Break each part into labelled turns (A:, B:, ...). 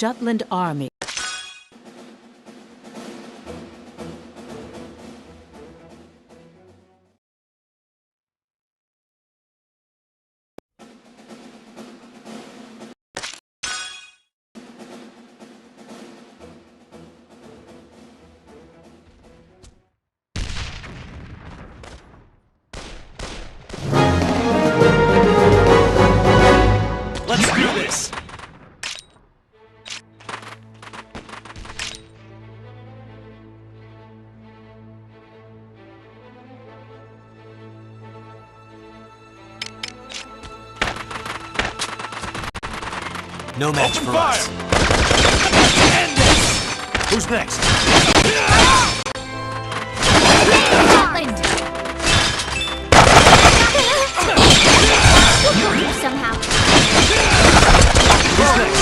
A: Jutland army.
B: Let's do this! No match for us. End this! Who's next?
C: Somehow.
B: Who's next?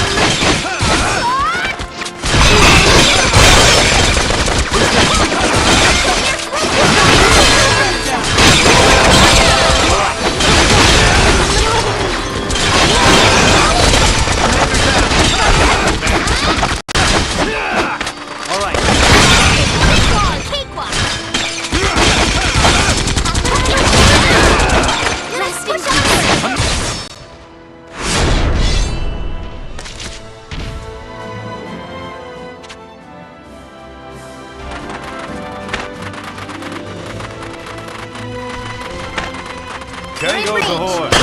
D: There goes the horse.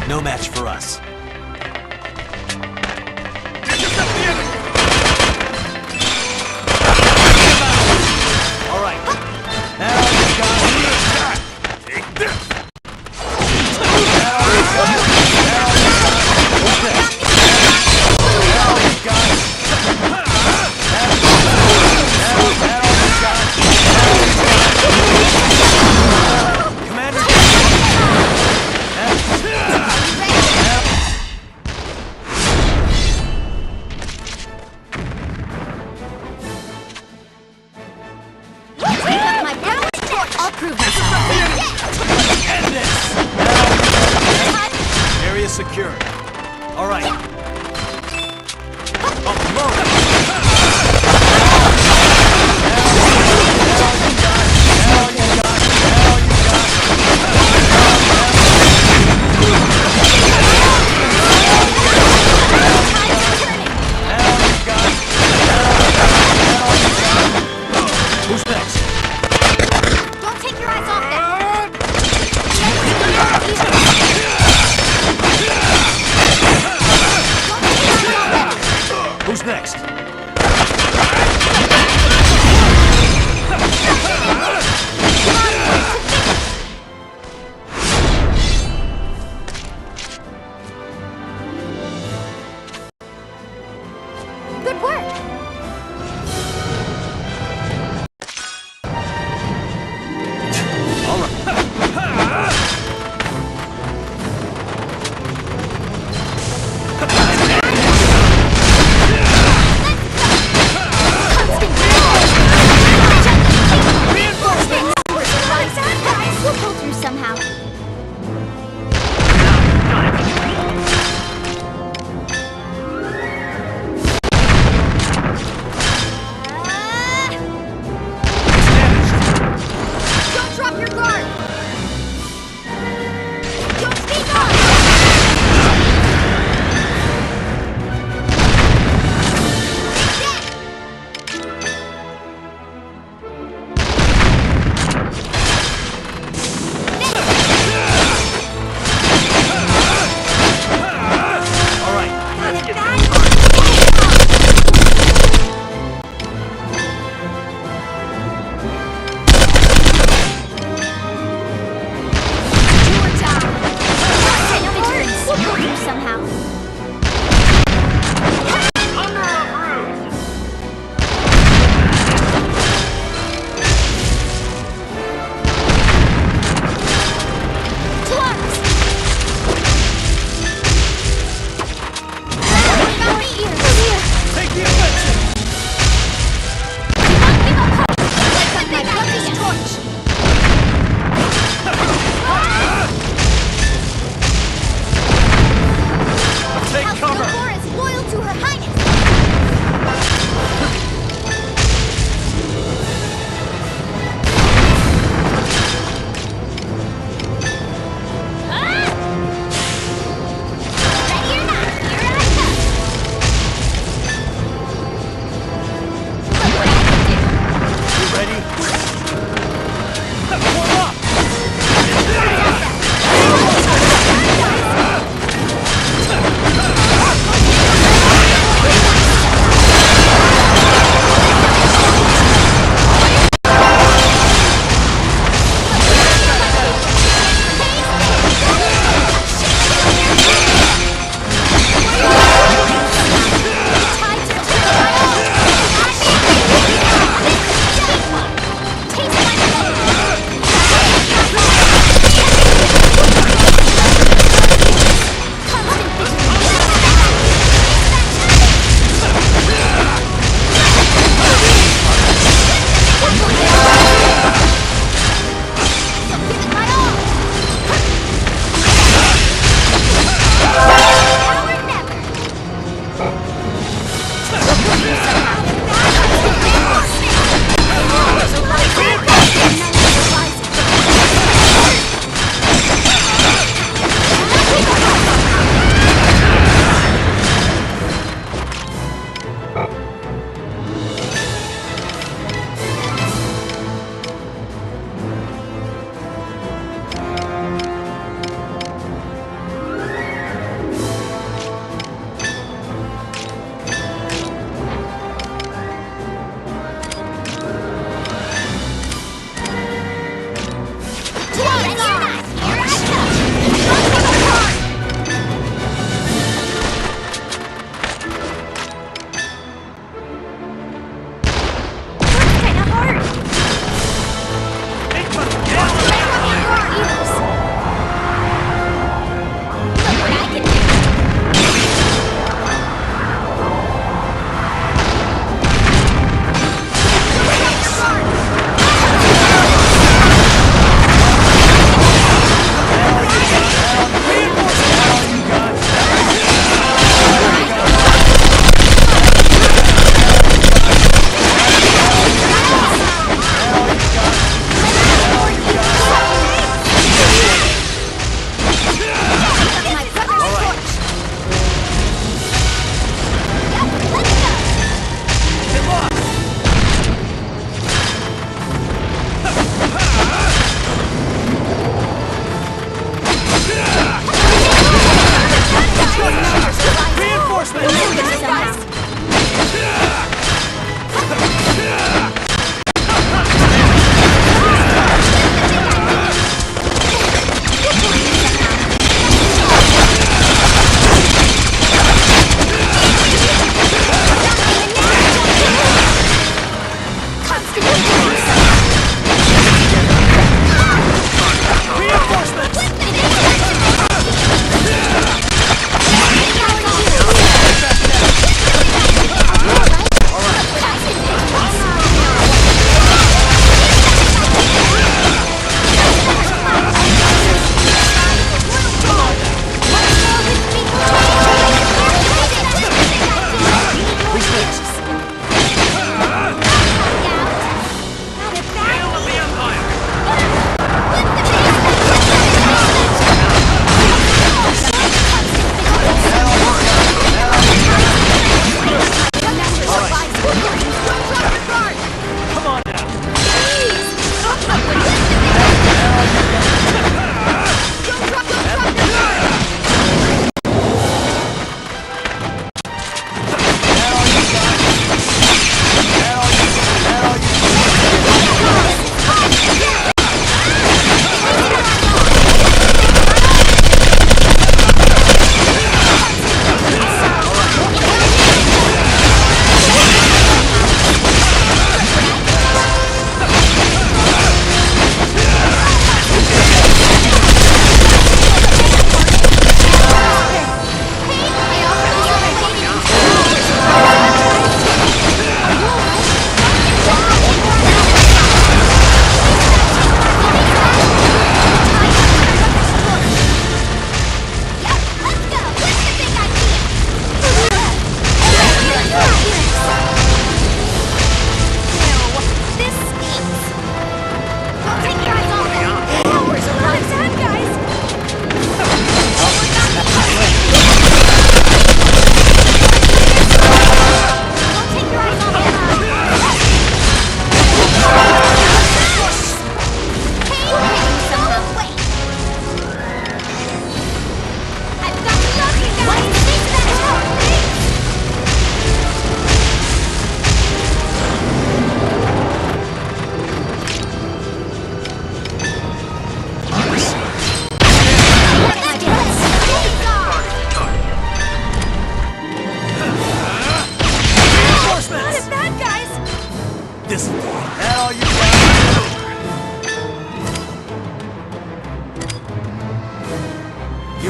B: No match for us. All right. Now we've got take this. Now we've got. What's next? Now we've got. Commander.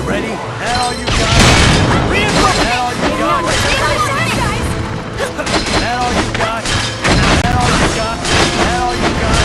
B: Ready? That all you got? That all you got? That all you got? That all you got? That all you got?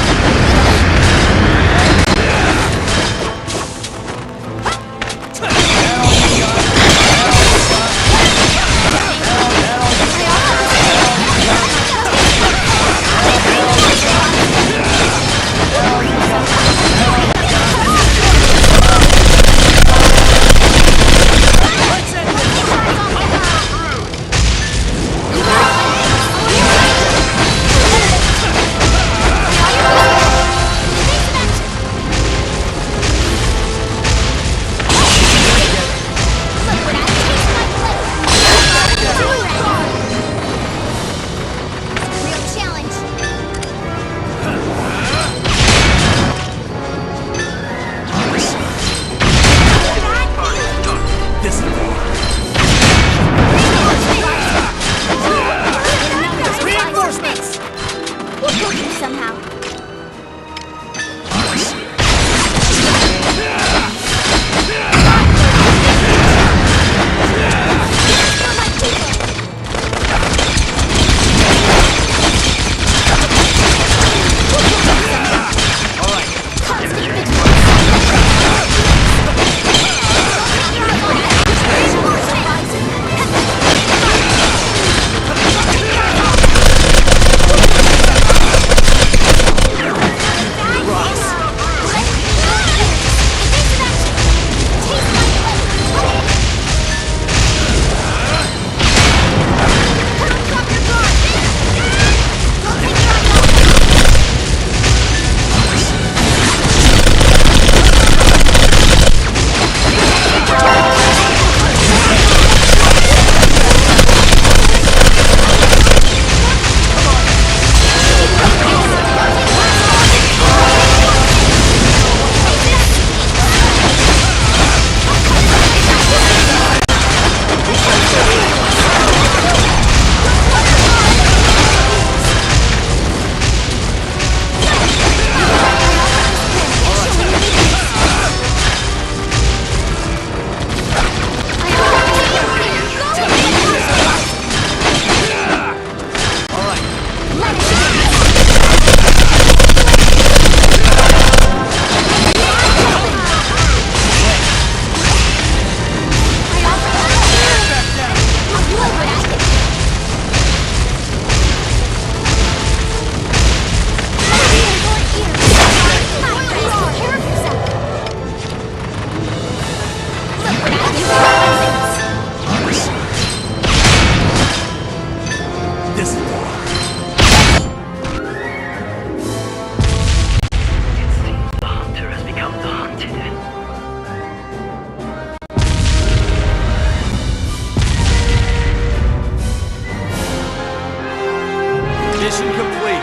B: Mission complete.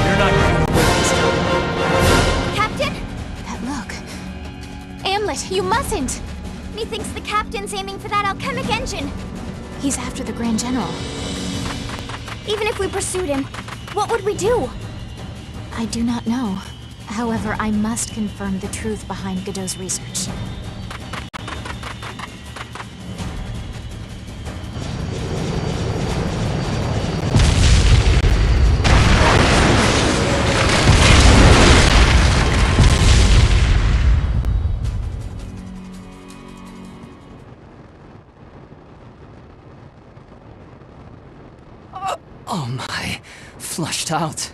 B: You're not going to win this time.
A: Captain? That look. Amlet, you mustn't! Methinks the captain's aiming for that alchemic engine. He's after the Grand General. Even if we pursued him, what would we do? I do not know. However, I must confirm the truth behind Godot's research.
C: Oh my, flushed out.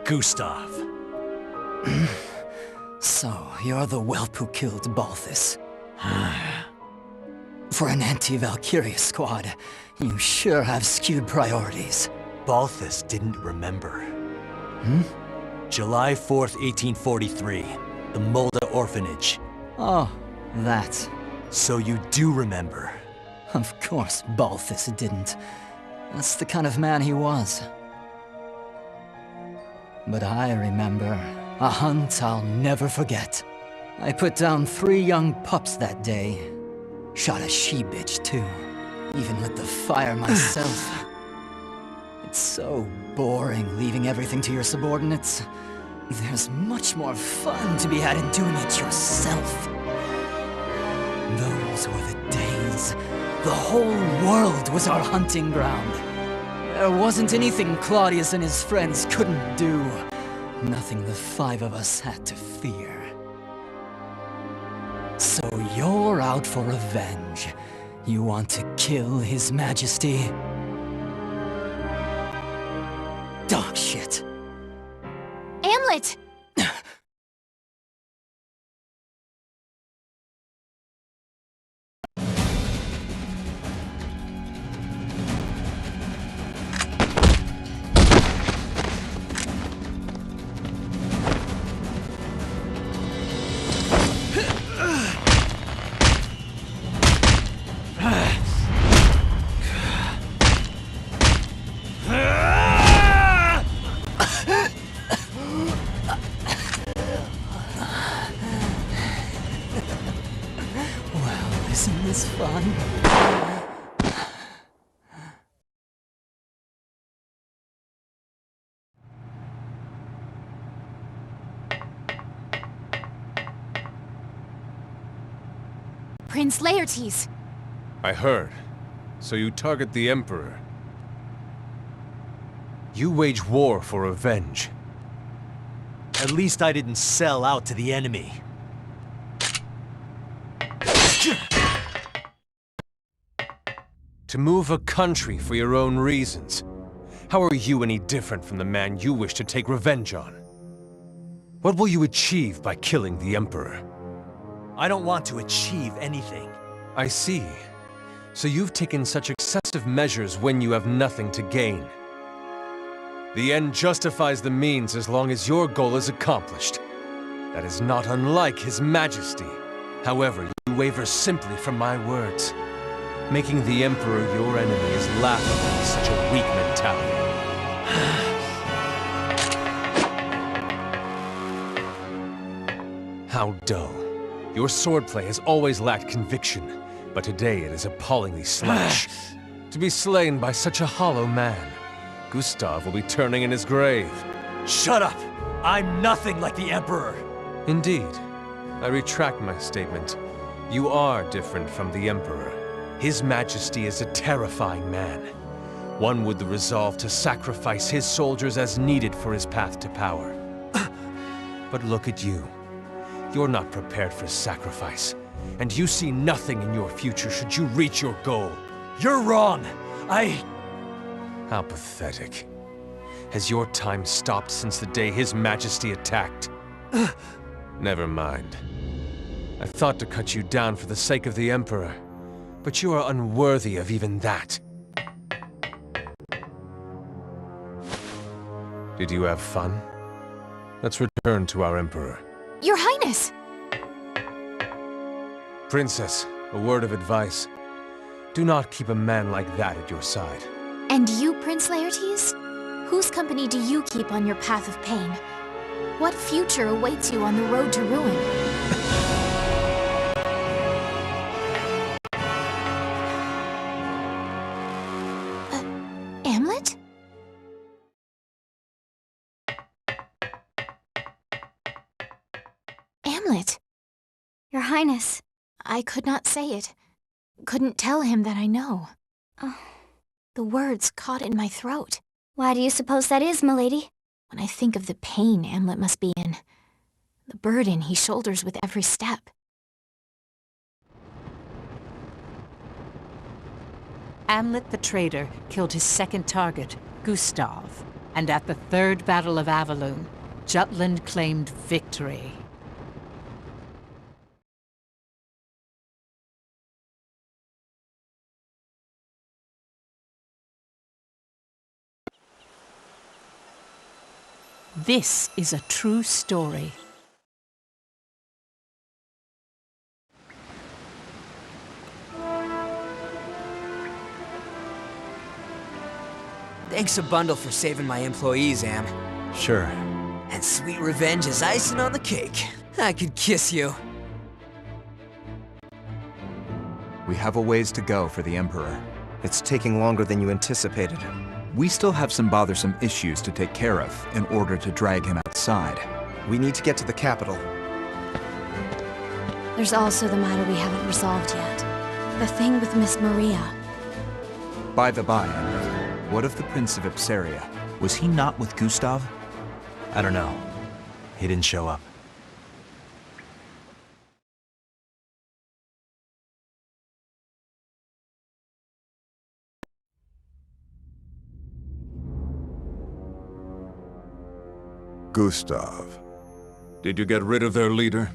B: Gustav.
C: So, you're the whelp who killed Balthus. For an anti-Valkyria squad, you sure have skewed priorities.
B: Balthus didn't remember. July 4th, 1843. The Mulda Orphanage.
C: Oh, that.
B: So you do remember.
C: Of course Balthus didn't. That's the kind of man he was. But I remember. A hunt I'll never forget. I put down 3 young pups that day. Shot a she-bitch, too. Even lit the fire myself. It's so boring leaving everything to your subordinates. There's much more fun to be had in doing it yourself. Those were the days. The whole world was our hunting ground. There wasn't anything Claudius and his friends couldn't do. Nothing the 5 of us had to fear. So you're out for revenge. You want to kill His Majesty? Dog shit.
A: Amlet!
C: Isn't this fun?
A: Prince Laertes.
D: I heard. So you target the Emperor. You wage war for revenge.
B: At least I didn't sell out to the enemy.
D: To move a country for your own reasons. How are you any different from the man you wish to take revenge on? What will you achieve by killing the Emperor?
B: I don't want to achieve anything.
D: I see. So you've taken such excessive measures when you have nothing to gain. The end justifies the means as long as your goal is accomplished. That is not unlike His Majesty. However, you waver simply from my words. Making the Emperor your enemy is laughable with such a weak mentality. How dull. Your swordplay has always lacked conviction, but today it is appallingly sluggish. To be slain by such a hollow man, Gustav will be turning in his grave.
B: Shut up! I'm nothing like the Emperor!
D: Indeed. I retract my statement. You are different from the Emperor. His Majesty is a terrifying man. One with the resolve to sacrifice his soldiers as needed for his path to power. But look at you. You're not prepared for sacrifice, and you see nothing in your future should you reach your goal.
B: You're wrong!
D: How pathetic. Has your time stopped since the day His Majesty attacked? Never mind. I thought to cut you down for the sake of the Emperor, but you are unworthy of even that. Did you have fun? Let's return to our Emperor.
A: Your Highness!
D: Princess, a word of advice. Do not keep a man like that at your side.
A: And you, Prince Laertes? Whose company do you keep on your path of pain? What future awaits you on the road to ruin? Amlet? Amlet. Your Highness. I could not say it. Couldn't tell him that I know. Oh, the words caught in my throat. Why do you suppose that is, milady? When I think of the pain Amlet must be in, the burden he shoulders with every step.
E: Amlet the traitor killed his second target, Gustav, and at the Third Battle of Avaloon, Jutland claimed victory. This is a true story.
F: Thanks a bundle for saving my employees, Am.
B: Sure.
F: And sweet revenge is icing on the cake.
C: I could kiss you.
F: We have a ways to go for the Emperor.
G: It's taking longer than you anticipated.
F: We still have some bothersome issues to take care of in order to drag him outside.
G: We need to get to the capital.
A: There's also the matter we haven't resolved yet. The thing with Miss Maria.
F: By the by, what of the Prince of Ipsaria? Was he not with Gustav?
G: I don't know. He didn't show up.
H: Gustav.
I: Did you get rid of their leader?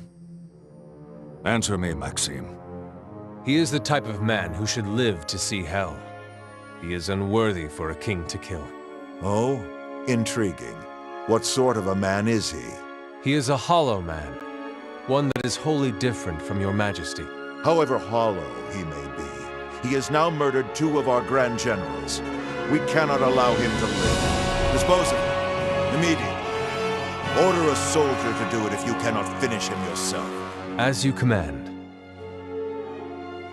I: Answer me, Maxime.
D: He is the type of man who should live to see hell. He is unworthy for a king to kill.
H: Oh? Intriguing. What sort of a man is he?
D: He is a hollow man, one that is wholly different from your majesty.
H: However hollow he may be, he has now murdered 2 of our grand generals. We cannot allow him to live. Dispose of him. Immediately. Order a soldier to do it if you cannot finish him yourself.
D: As you command.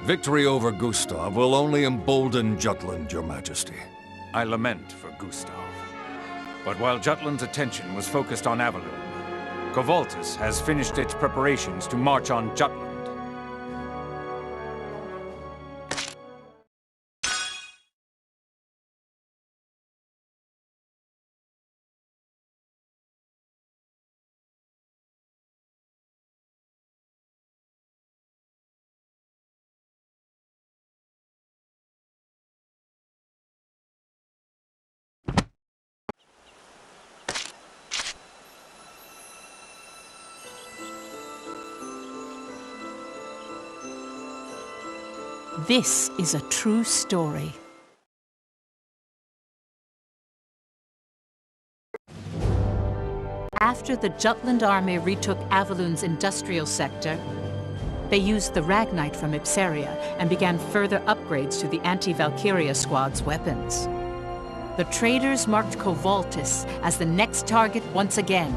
I: Victory over Gustav will only embolden Jutland, your majesty. I lament for Gustav. But while Jutland's attention was focused on Avalon, Kovaltis has finished its preparations to march on Jutland.
E: This is a true story. After the Jutland army retook Avalon's industrial sector, they used the Ragnite from Ipsaria and began further upgrades to the anti-Valkyria squad's weapons. The traders marked Kovaltis as the next target once again.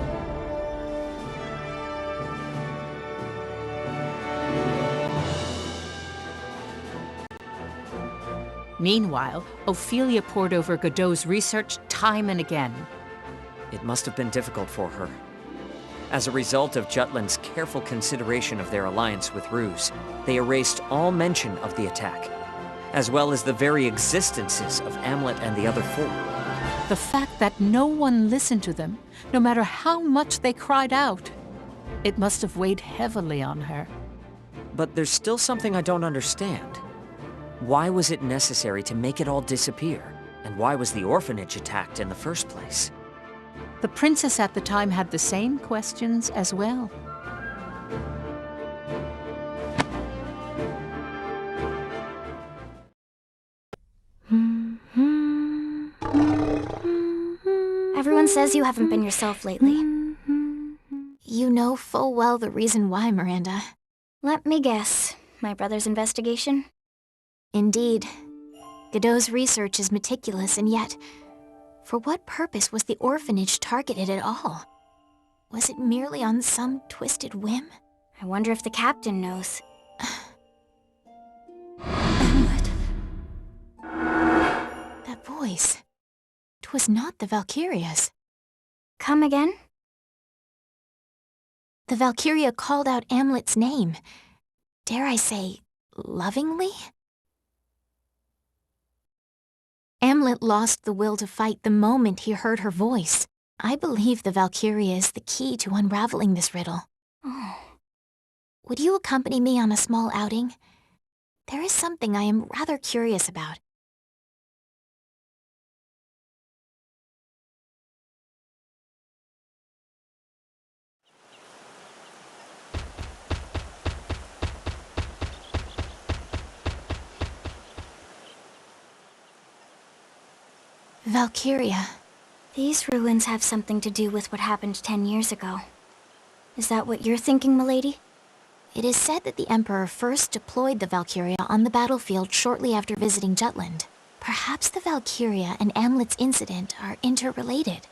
E: Meanwhile, Ophelia pored over Godot's research time and again.
J: It must have been difficult for her. As a result of Jutland's careful consideration of their alliance with Ruse, they erased all mention of the attack, as well as the very existences of Amlet and the other 4.
E: The fact that no one listened to them, no matter how much they cried out, it must have weighed heavily on her.
J: But there's still something I don't understand. Why was it necessary to make it all disappear? And why was the orphanage attacked in the first place?
E: The princess at the time had the same questions as well.
A: Everyone says you haven't been yourself lately. You know full well the reason why, Miranda. Let me guess. My brother's investigation? Indeed. Godot's research is meticulous, and yet, for what purpose was the orphanage targeted at all? Was it merely on some twisted whim? I wonder if the captain knows. Amlet. That voice. 'Twas not the Valkyria's. Come again? The Valkyria called out Amlet's name. Dare I say, lovingly? Amlet lost the will to fight the moment he heard her voice. I believe the Valkyria is the key to unraveling this riddle. Oh. Would you accompany me on a small outing? There is something I am rather curious about. Valkyria. These ruins have something to do with what happened 10 years ago. Is that what you're thinking, milady? It is said that the Emperor first deployed the Valkyria on the battlefield shortly after visiting Jutland. Perhaps the Valkyria and Amlet's incident are interrelated.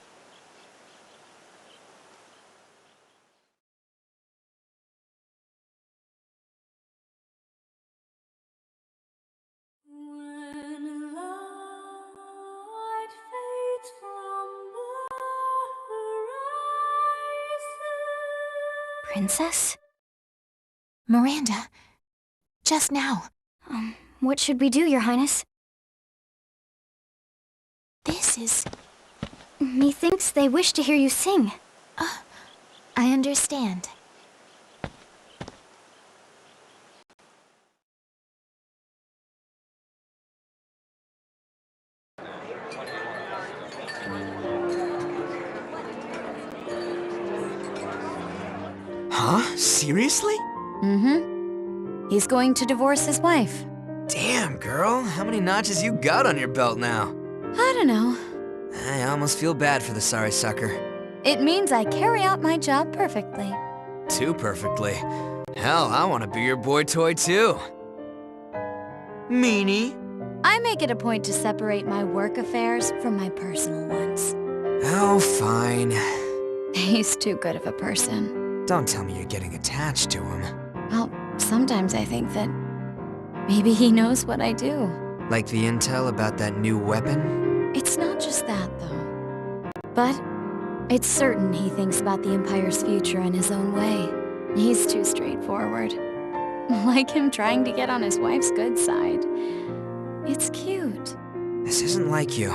A: Princess? Miranda. Just now. What should we do, Your Highness? This is... Methinks they wish to hear you sing. I understand.
C: Huh? Seriously?
A: Mm-hmm. He's going to divorce his wife.
C: Damn, girl. How many notches you got on your belt now?
A: I don't know.
C: I almost feel bad for the sorry sucker.
A: It means I carry out my job perfectly.
C: Too perfectly. Hell, I want to be your boy toy too. Meanie.
A: I make it a point to separate my work affairs from my personal ones.
C: Oh, fine.
A: He's too good of a person.
C: Don't tell me you're getting attached to him.
A: Well, sometimes I think that maybe he knows what I do.
C: Like the intel about that new weapon?
A: It's not just that, though. But it's certain he thinks about the Empire's future in his own way. He's too straightforward. Like him trying to get on his wife's good side. It's cute.
C: This isn't like you.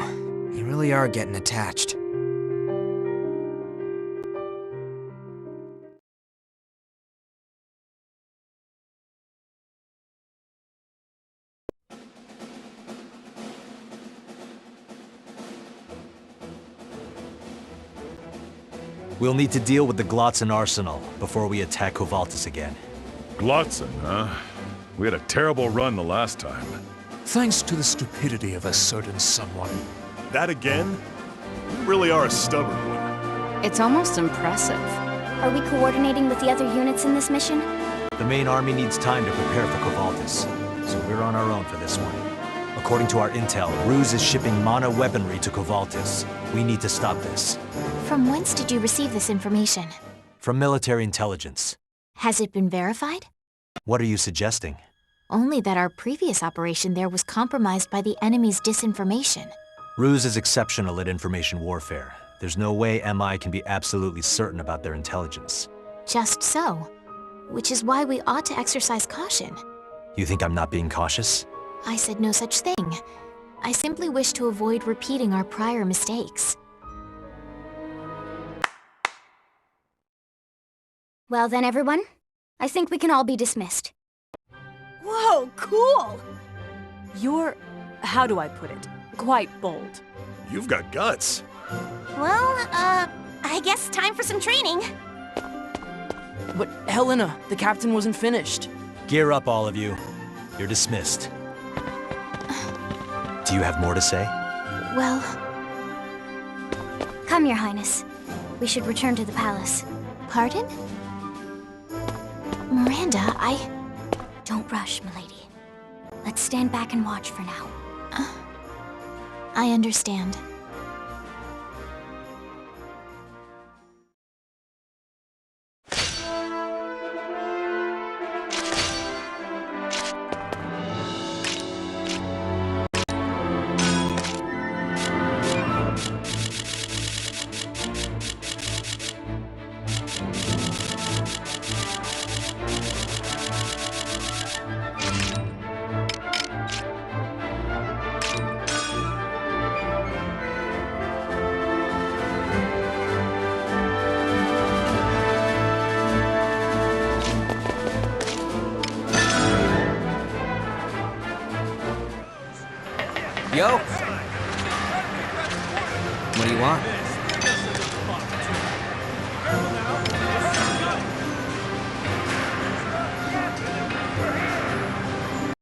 C: You really are getting attached.
G: We'll need to deal with the Glotzen arsenal before we attack Kovaltis again.
K: Glotzen, huh? We had a terrible run the last time.
D: Thanks to the stupidity of a certain someone.
K: That again? You really are a stubborn one.
E: It's almost impressive.
A: Are we coordinating with the other units in this mission?
G: The main army needs time to prepare for Kovaltis, so we're on our own for this one. According to our intel, Ruse is shipping mana weaponry to Kovaltis. We need to stop this.
A: From whence did you receive this information?
G: From military intelligence.
A: Has it been verified?
G: What are you suggesting?
A: Only that our previous operation there was compromised by the enemy's disinformation.
G: Ruse is exceptional at information warfare. There's no way MI can be absolutely certain about their intelligence.
A: Just so. Which is why we ought to exercise caution.
G: You think I'm not being cautious?
A: I said no such thing. I simply wish to avoid repeating our prior mistakes. Well then, everyone. I think we can all be dismissed.
L: Whoa, cool! You're, how do I put it, quite bold.
K: You've got guts.
A: Well, I guess time for some training.
M: But Helena, the captain wasn't finished.
G: Gear up, all of you. You're dismissed. Do you have more to say?
A: Well... Come, Your Highness. We should return to the palace. Pardon? Miranda, Don't rush, milady. Let's stand back and watch for now. I understand.
C: Yo! What do you want?